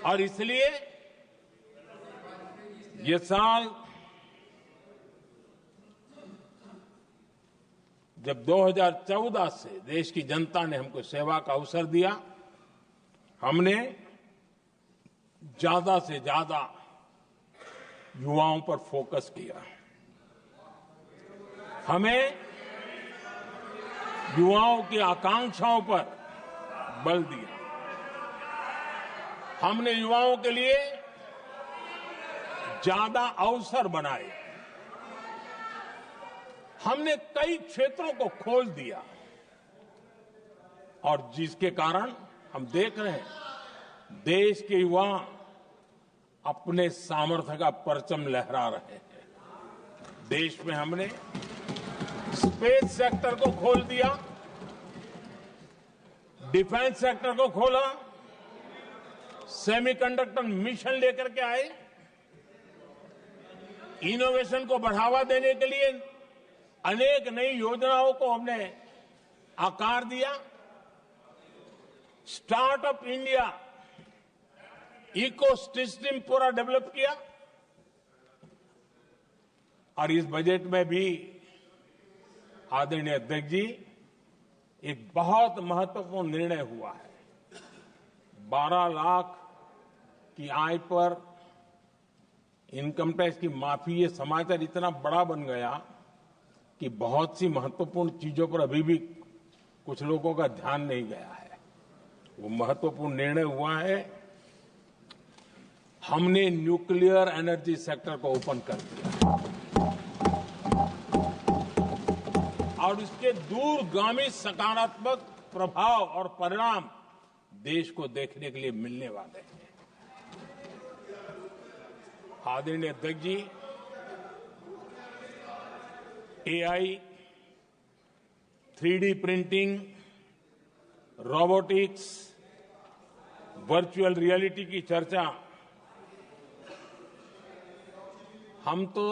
और इसलिए ये साल जब 2014 से देश की जनता ने हमको सेवा का अवसर दिया, हमने ज्यादा से ज्यादा युवाओं पर फोकस किया। हमें युवाओं की आकांक्षाओं पर बल दिया। हमने युवाओं के लिए ज्यादा अवसर बनाए। हमने कई क्षेत्रों को खोल दिया और जिसके कारण हम देख रहे हैं देश के युवा अपने सामर्थ्य का परचम लहरा रहे हैं। देश में हमने स्पेस सेक्टर को खोल दिया, डिफेंस सेक्टर को खोला, सेमीकंडक्टर मिशन लेकर के आए, इनोवेशन को बढ़ावा देने के लिए अनेक नई योजनाओं को हमने आकार दिया। स्टार्टअप इंडिया इकोसिस्टम पूरा डेवलप किया और इस बजट में भी आदरणीय अध्यक्ष जी एक बहुत महत्वपूर्ण निर्णय हुआ है। 12 लाख की आय पर इनकम टैक्स की माफी, ये समाचार इतना बड़ा बन गया कि बहुत सी महत्वपूर्ण चीजों पर अभी भी कुछ लोगों का ध्यान नहीं गया है। वो महत्वपूर्ण निर्णय हुआ है। हमने न्यूक्लियर एनर्जी सेक्टर को ओपन कर दिया और इसके दूरगामी सकारात्मक प्रभाव और परिणाम देश को देखने के लिए मिलने वाले हैं। आदरणीय अध्यक्ष जी, AI, 3D printing, robotics, virtual reality की चर्चा हम तो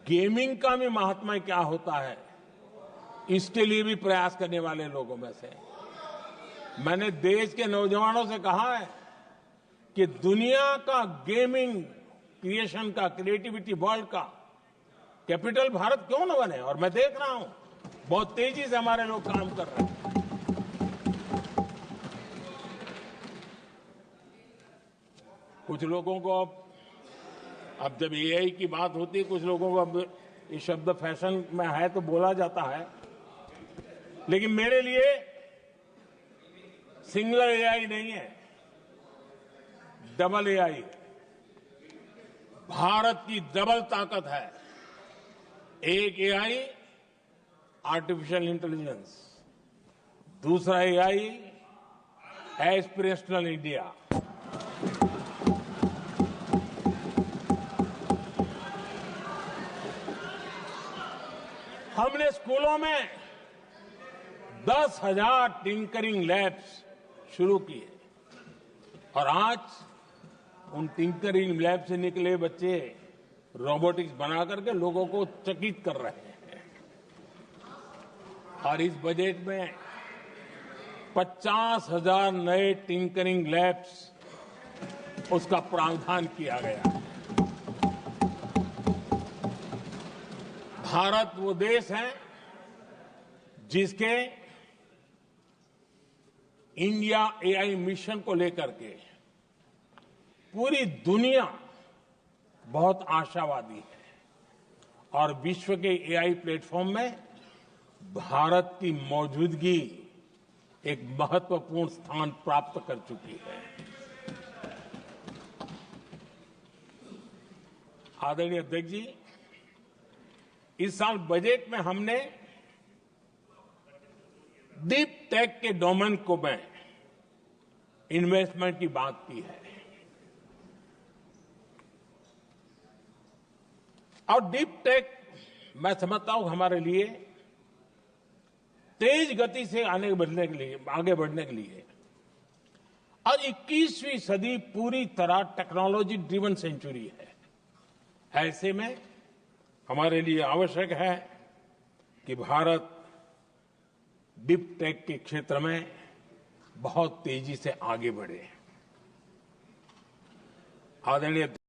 गेमिंग का भी महात्मा क्या होता है इसके लिए भी प्रयास करने वाले लोगों में से। मैंने देश के नौजवानों से कहा है कि दुनिया का गेमिंग क्रिएशन का, क्रिएटिविटी वर्ल्ड का कैपिटल भारत क्यों न बने। और मैं देख रहा हूं बहुत तेजी से हमारे लोग काम कर रहे हैं। कुछ लोगों को अब जब एआई की बात होती है, कुछ लोगों को अब ये शब्द फैशन में है तो बोला जाता है, लेकिन मेरे लिए सिंगल एआई नहीं है, डबल एआई। भारत की डबल ताकत है। एक एआई आर्टिफिशियल इंटेलिजेंस, दूसरा एआई एस्पिरेशनल इंडिया। हमने स्कूलों में 10,000 टिंकरिंग लैब्स शुरू किए और आज उन टिंकरिंग लैब से निकले बच्चे रोबोटिक्स बना करके लोगों को चकित कर रहे हैं। और इस बजट में 50,000 नए टिंकरिंग लैब्स उसका प्रावधान किया गया है। भारत वो देश है जिसके इंडिया एआई मिशन को लेकर के पूरी दुनिया बहुत आशावादी है और विश्व के एआई प्लेटफॉर्म में भारत की मौजूदगी एक महत्वपूर्ण स्थान प्राप्त कर चुकी है। आदरणीय अध्यक्ष जी, इस साल बजट में हमने डीप टेक के डोमेन को में इन्वेस्टमेंट की बात की है और डीप टेक मैं समझता हूं हमारे लिए तेज गति से आगे बढ़ने के लिए और 21वीं सदी पूरी तरह टेक्नोलॉजी ड्रिवन सेंचुरी है। ऐसे में हमारे लिए आवश्यक है कि भारत डीप टेक के क्षेत्र में बहुत तेजी से आगे बढ़े। आदरणीय